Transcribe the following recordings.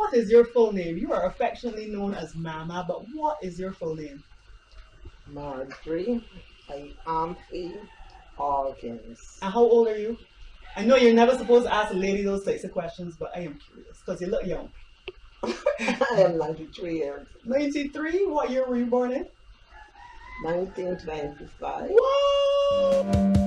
what is your full name? You are affectionately known as Mama, but what is your full name? Marjorie Alkins. And how old are you? I know you're never supposed to ask a lady those types of questions, but I am curious because you look young. I am 93 years. 93? What year were you born in? 1925. What?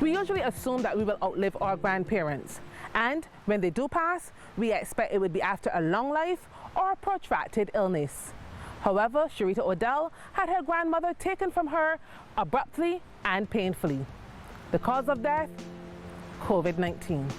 We usually assume that we will outlive our grandparents, and when they do pass, we expect it would be after a long life or a protracted illness. However, Sharita Odell had her grandmother taken from her abruptly and painfully. The cause of death? COVID-19.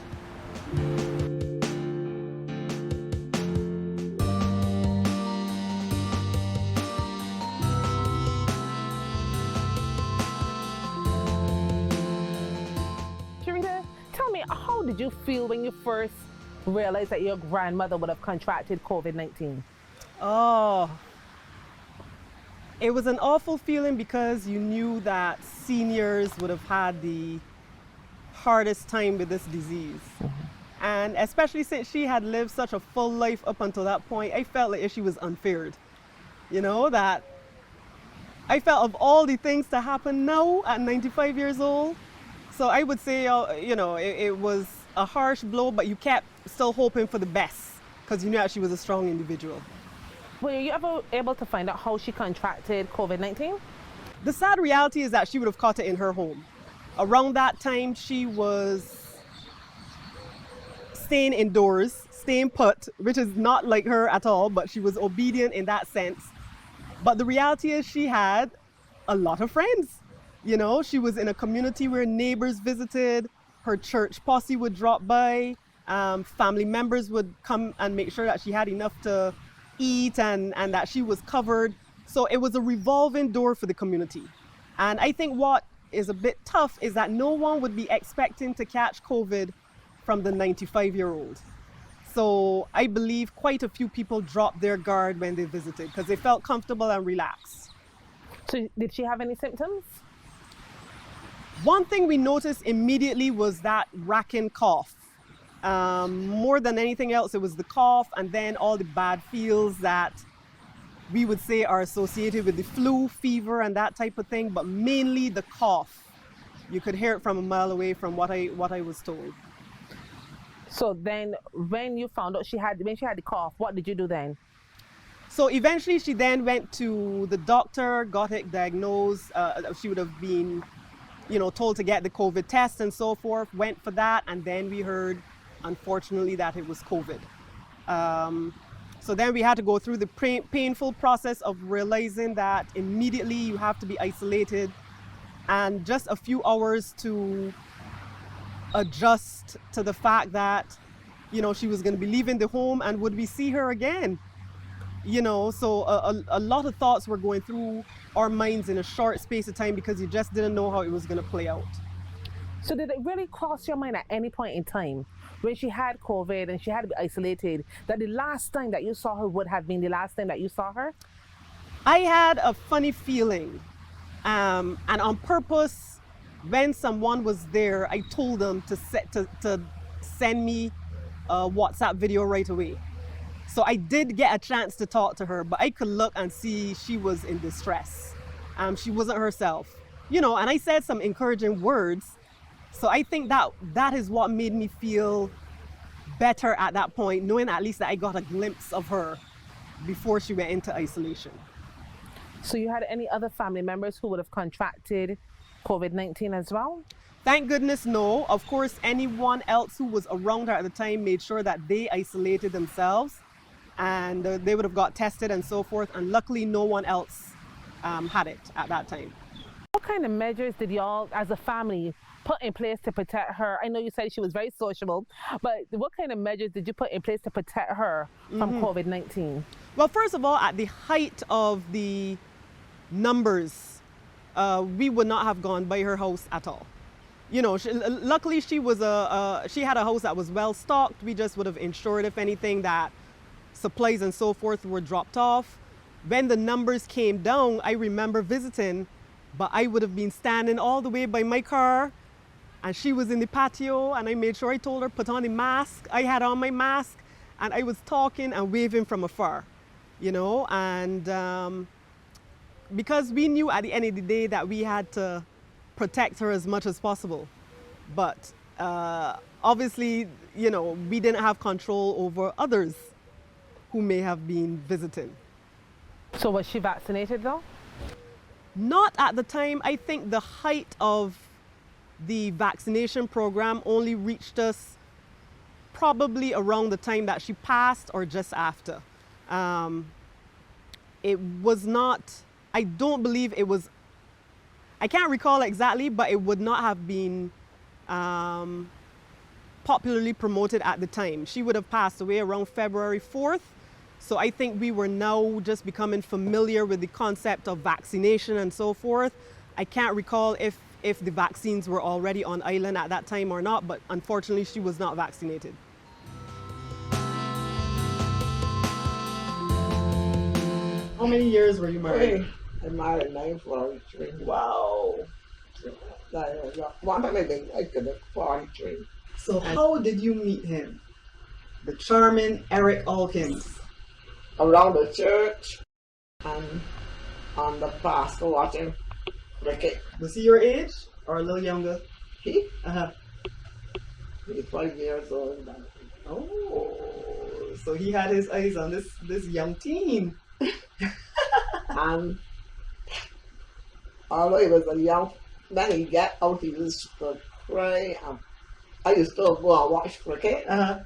How did you feel when you first realized that your grandmother would have contracted COVID-19? Oh, it was an awful feeling because you knew that seniors would have had the hardest time with this disease. Mm-hmm. And especially since she had lived such a full life up until that point, I felt like she was unfared. You know, that I felt of all the things to happen now at 95 years old. So I would say, you know, it was a harsh blow, but you kept still hoping for the best because you knew that she was a strong individual. Were you ever able to find out how she contracted COVID-19? The sad reality is that she would have caught it in her home. Around that time, she was staying indoors, staying put, which is not like her at all, but she was obedient in that sense. But the reality is she had a lot of friends. You know, she was in a community where neighbors visited, her church posse would drop by, family members would come and make sure that she had enough to eat and that she was covered. So it was a revolving door for the community. And I think what is a bit tough is that no one would be expecting to catch COVID from the 95-year-old. So I believe quite a few people dropped their guard when they visited because they felt comfortable and relaxed. So did she have any symptoms? One thing we noticed immediately was that racking cough. More than anything else, it was the cough and then all the bad feels that we would say are associated with the flu, fever, and that type of thing, but mainly the cough. You could hear it from a mile away from what I was told. So then when you found out when she had the cough, what did you do then? So eventually she then went to the doctor, got it diagnosed. She would have been told to get the COVID test and so forth, went for that, and then we heard, unfortunately, that it was COVID. So then we had to go through the painful process of realizing that immediately you have to be isolated and just a few hours to adjust to the fact that, she was going to be leaving the home and would we see her again? So a lot of thoughts were going through our minds in a short space of time because you just didn't know how it was going to play out. So did it really cross your mind at any point in time when she had COVID and she had to be isolated that the last time that you saw her would have been the last time that you saw her? I had a funny feeling. And on purpose, when someone was there, I told them to send me a WhatsApp video right away. So I did get a chance to talk to her, but I could look and see she was in distress. She wasn't herself, and I said some encouraging words. So I think that is what made me feel better at that point, knowing at least that I got a glimpse of her before she went into isolation. So you had any other family members who would have contracted COVID-19 as well? Thank goodness, no. Of course, anyone else who was around her at the time made sure that they isolated themselves and they would have got tested and so forth. And luckily, no one else had it at that time. What kind of measures did y'all, as a family, put in place to protect her? I know you said she was very sociable, but what kind of measures did you put in place to protect her from COVID-19? Well, first of all, at the height of the numbers, we would not have gone by her house at all. Luckily she had a house that was well stocked. We just would have ensured, if anything, that supplies and so forth were dropped off. When the numbers came down, I remember visiting But I would have been standing all the way by my car, and she was in the patio, and I made sure I told her, put on the mask. I had on my mask, and I was talking and waving from afar, you know, and because we knew at the end of the day that we had to protect her as much as possible. But obviously, you know, we didn't have control over others who may have been visiting. So was she vaccinated though? Not at the time. I think the height of the vaccination program only reached us probably around the time that she passed or just after. It was not, I don't believe it was, I can't recall exactly, but it would not have been popularly promoted at the time. She would have passed away around February 4th. So I think we were now just becoming familiar with the concept of vaccination and so forth. I can't recall if the vaccines were already on island at that time or not, but unfortunately she was not vaccinated. How many years were you married? I married in 1943. Wow. One time I could have 43. So how did you meet him? The charming Eric Alkins. Around the church and on the pastor watching cricket. Was he your age or a little younger? He? Uh-huh. He's 5 years old. Oh, so he had his eyes on this young teen. And although he was a young, then he got out, he used to cry. I used to go and watch cricket. Uh-huh.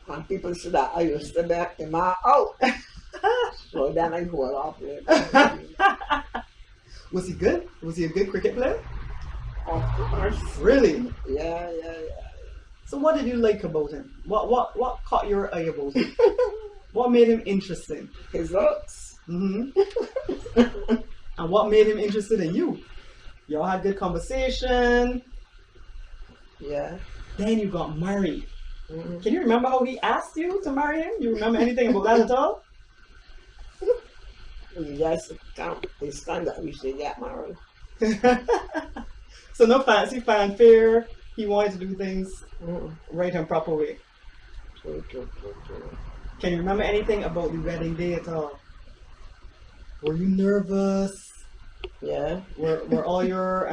And people said that I used to back him out. So then I go off later. Was he good? Was he a good cricket player? Of course. Really? Yeah. So what did you like about him? What caught your eye about him? What made him interesting? His looks. Mm-hmm. And what made him interested in you? Y'all had good conversation. Yeah. Then you got married. Mm-hmm. Can you remember how he asked you to marry him? You remember anything about that at all? Yes, it's time that we should get married. So no fancy fanfare. He wanted to do things Mm-hmm. right and proper way. True. Can you remember anything about the wedding day at all? Were you nervous? Yeah. Were all your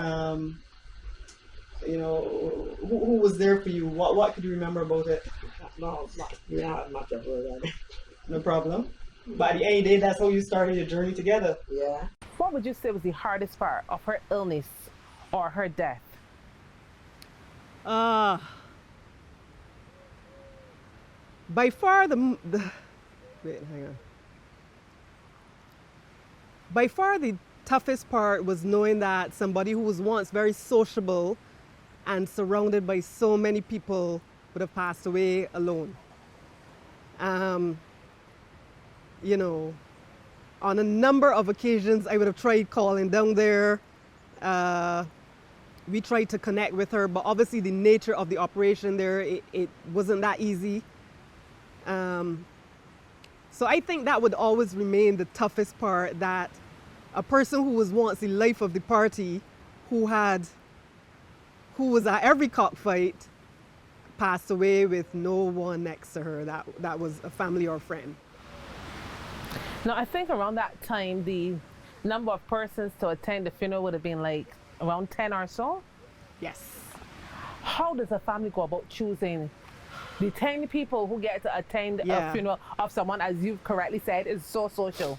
who was there for you? What could you remember about it? No, we had much of that. No problem. But at the end of the day, that's how you started your journey together. Yeah. What would you say was the hardest part of her illness or her death? By far By far the toughest part was knowing that somebody who was once very sociable and surrounded by so many people would have passed away alone. You know, on a number of occasions I would have tried calling down there. We tried to connect with her, but obviously the nature of the operation there, it wasn't that easy. So I think that would always remain the toughest part, that a person who was once the life of the party, who was at every cockfight, passed away with no one next to her that was a family or friend. Now, I think around that time, the number of persons to attend the funeral would have been like around 10 or so. Yes. How does a family go about choosing the 10 people who get to attend a funeral of someone, as you've correctly said, is so social?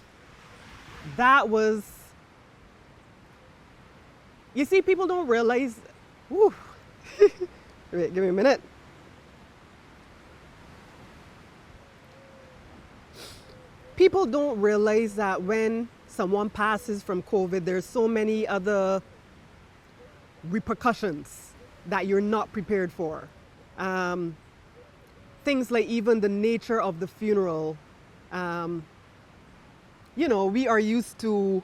That was, you see, people don't realize, whew. Wait, give me a minute. People don't realize that when someone passes from COVID, there's so many other repercussions that you're not prepared for. Things like even the nature of the funeral. You know, we are used to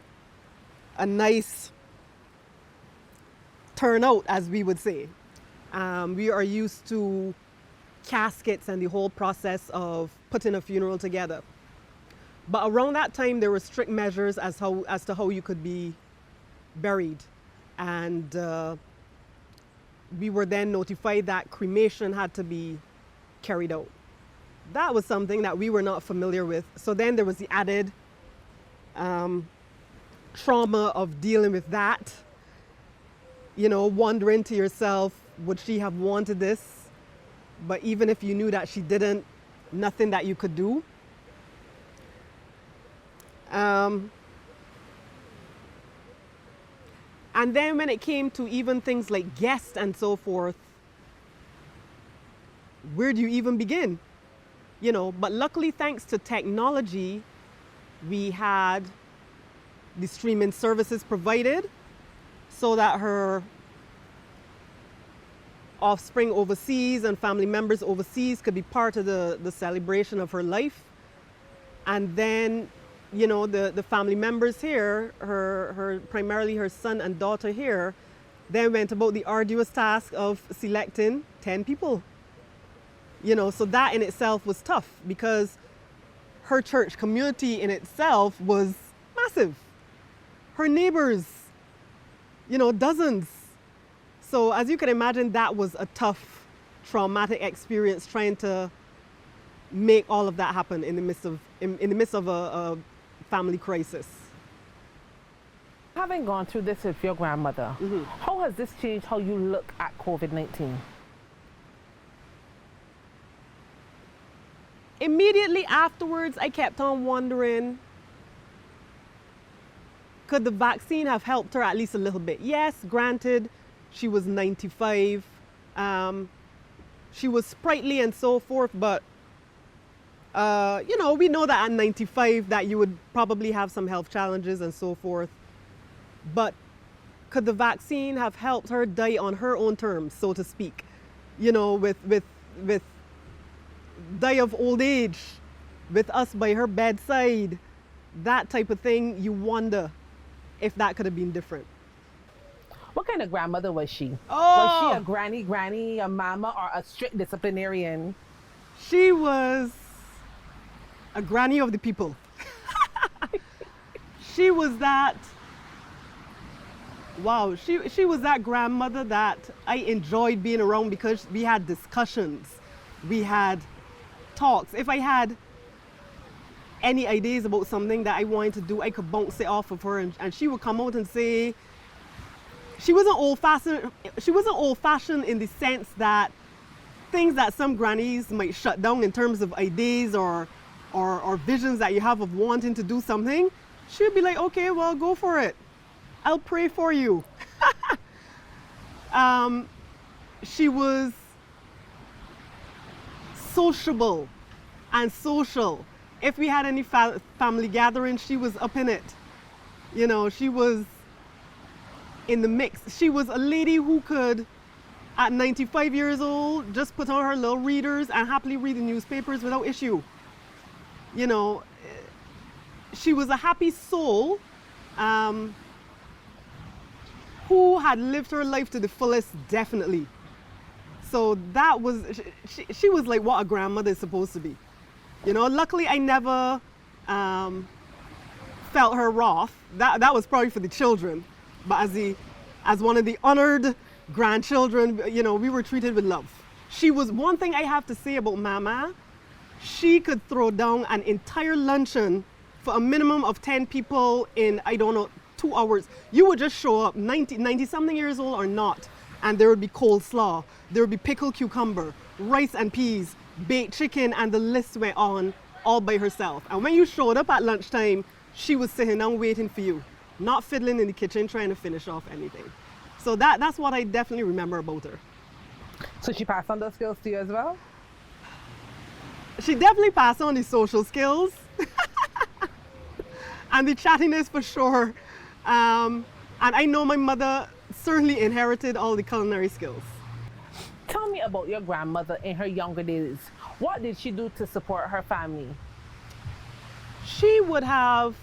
a nice turnout, as we would say. We are used to caskets and the whole process of putting a funeral together. But around that time, there were strict measures as to how you could be buried. And we were then notified that cremation had to be carried out. That was something that we were not familiar with. So then there was the added trauma of dealing with that. You know, wondering to yourself, would she have wanted this? But even if you knew that she didn't, nothing that you could do. And then when it came to even things like guests and so forth, where do you even begin? You know, but luckily, thanks to technology, we had the streaming services provided so that her offspring overseas and family members overseas could be part of the celebration of her life. And then, you know, the family members here, her primarily her son and daughter here, then went about the arduous task of selecting 10 people. You know, so that in itself was tough because her church community in itself was massive. Her neighbors, you know, dozens. So as you can imagine, that was a tough, traumatic experience trying to make all of that happen in the midst of a family crisis. Having gone through this with your grandmother, how has this changed how you look at COVID-19? Immediately afterwards, I kept on wondering, could the vaccine have helped her at least a little bit? Yes, granted, she was 95. She was sprightly and so forth, but you know, we know that at 95 that you would probably have some health challenges and so forth. But could the vaccine have helped her die on her own terms, so to speak? You know, with die of old age, with us by her bedside, that type of thing, you wonder if that could have been different. What kind of grandmother was she? Oh! Was she a granny, a mama, or a strict disciplinarian? She was a granny of the people. She was that, wow, she was that grandmother that I enjoyed being around because we had discussions, we had talks. If I had any ideas about something that I wanted to do, I could bounce it off of her, and she would come out and say, she wasn't old-fashioned in the sense that things that some grannies might shut down in terms of ideas or visions that you have of wanting to do something, she would be like, okay, well, go for it. I'll pray for you. She was sociable and social. If we had any family gatherings, she was up in it. You know, she was in the mix. She was a lady who could, at 95 years old, just put on her little readers and happily read the newspapers without issue. You know, she was a happy soul who had lived her life to the fullest, definitely. So that was, she was like what a grandmother is supposed to be. You know, luckily I never felt her wrath. That was probably for the children. But as one of the honored grandchildren, you know, we were treated with love. She was, one thing I have to say about Mama, she could throw down an entire luncheon for a minimum of 10 people in, I don't know, 2 hours. You would just show up, 90 something years old or not, and there would be coleslaw, there would be pickled cucumber, rice and peas, baked chicken, and the list went on all by herself. And when you showed up at lunchtime, she was sitting down waiting for you, not fiddling in the kitchen trying to finish off anything. So that's what I definitely remember about her. So she passed on those skills to you as well? She definitely passed on the social skills and the chattiness for sure. And I know my mother certainly inherited all the culinary skills. Tell me about your grandmother in her younger days. What did she do to support her family? She would have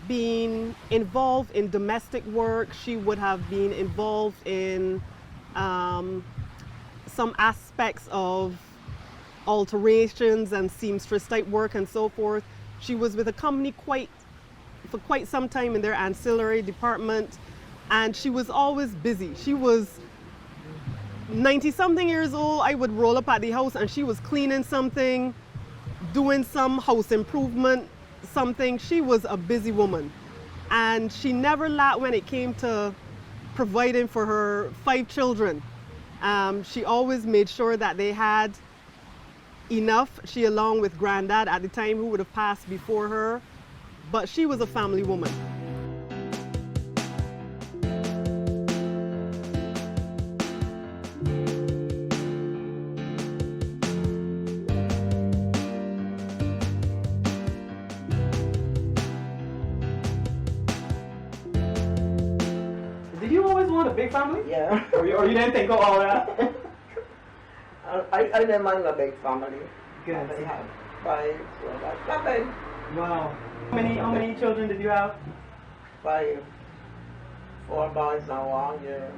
been involved in domestic work. She would have been involved in some aspects of alterations and seamstress type work and so forth. She was with a company for quite some time in their ancillary department. and she was always busy. She was 90-something years old. I would roll up at the house and she was cleaning something, doing some house improvement, something. She was a busy woman. And she never lacked when it came to providing for her 5 children. She always made sure that they had enough. She, along with granddad at the time, who would have passed before her, but she was a family woman. Did you always want a big family? Yeah. Or you didn't think of all that? I didn't mind a big family. Good. I had 5, so that's not bad. Wow. How many children did you have? 5, 4 boys and 1 girl.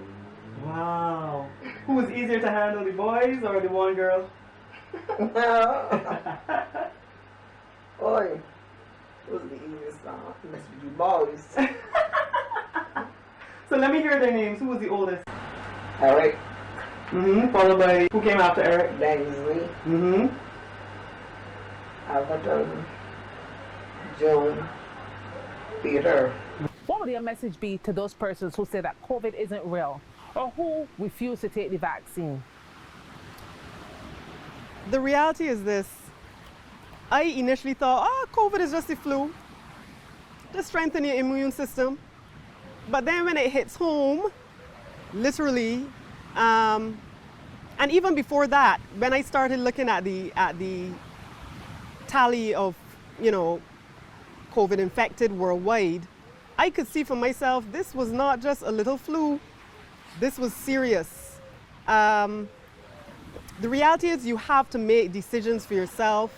Wow. Who was easier to handle, the boys or the one girl? Boy, it was the easiest one. Must be the boys. So let me hear their names. Who was the oldest? Eric, Followed by, who came after Eric? Bensley, Everton, Joan, Peter. What would your message be to those persons who say that COVID isn't real or who refuse to take the vaccine? The reality is this. I initially thought, COVID is just the flu. Just strengthen your immune system. But then when it hits home, literally, and even before that, when I started looking at the tally of, COVID infected worldwide, I could see for myself this was not just a little flu. This was serious. The reality is you have to make decisions for yourself.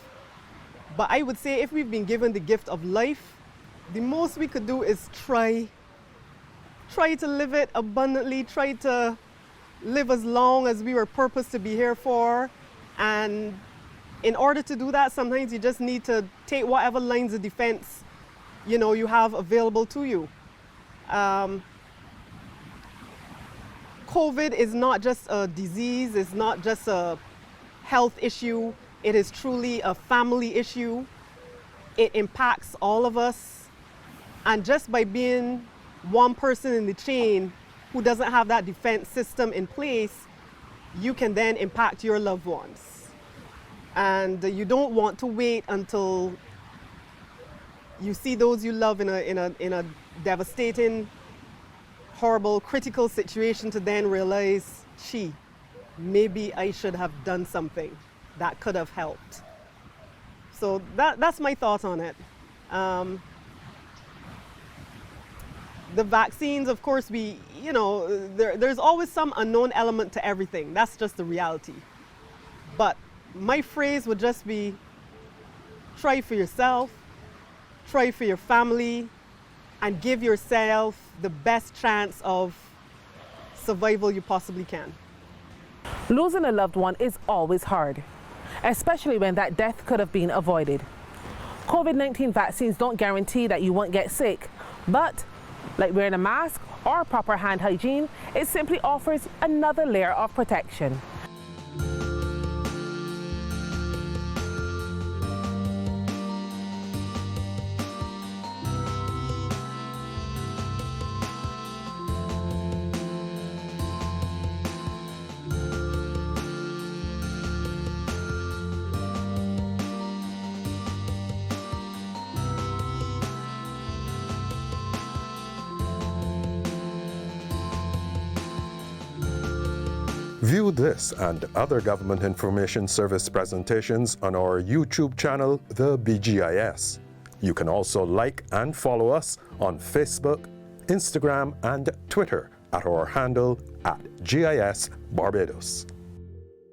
But I would say if we've been given the gift of life, the most we could do is try to live it abundantly, try to live as long as we were purposed to be here for. And in order to do that, sometimes you just need to take whatever lines of defense, you have available to you. COVID is not just a disease, it's not just a health issue, it is truly a family issue. It impacts all of us. And just by being one person in the chain who doesn't have that defense system in place, you can then impact your loved ones. And you don't want to wait until you see those you love in a devastating, horrible, critical situation to then realize, maybe I should have done something that could have helped. So that's my thought on it. The vaccines, of course, there's always some unknown element to everything. That's just the reality. But my phrase would just be, try for yourself, try for your family, and give yourself the best chance of survival you possibly can. Losing a loved one is always hard, especially when that death could have been avoided. COVID-19 vaccines don't guarantee that you won't get sick, but like wearing a mask or proper hand hygiene, it simply offers another layer of protection. View this and other Government Information Service presentations on our YouTube channel, The BGIS. You can also like and follow us on Facebook, Instagram, and Twitter at our handle @GIS Barbados.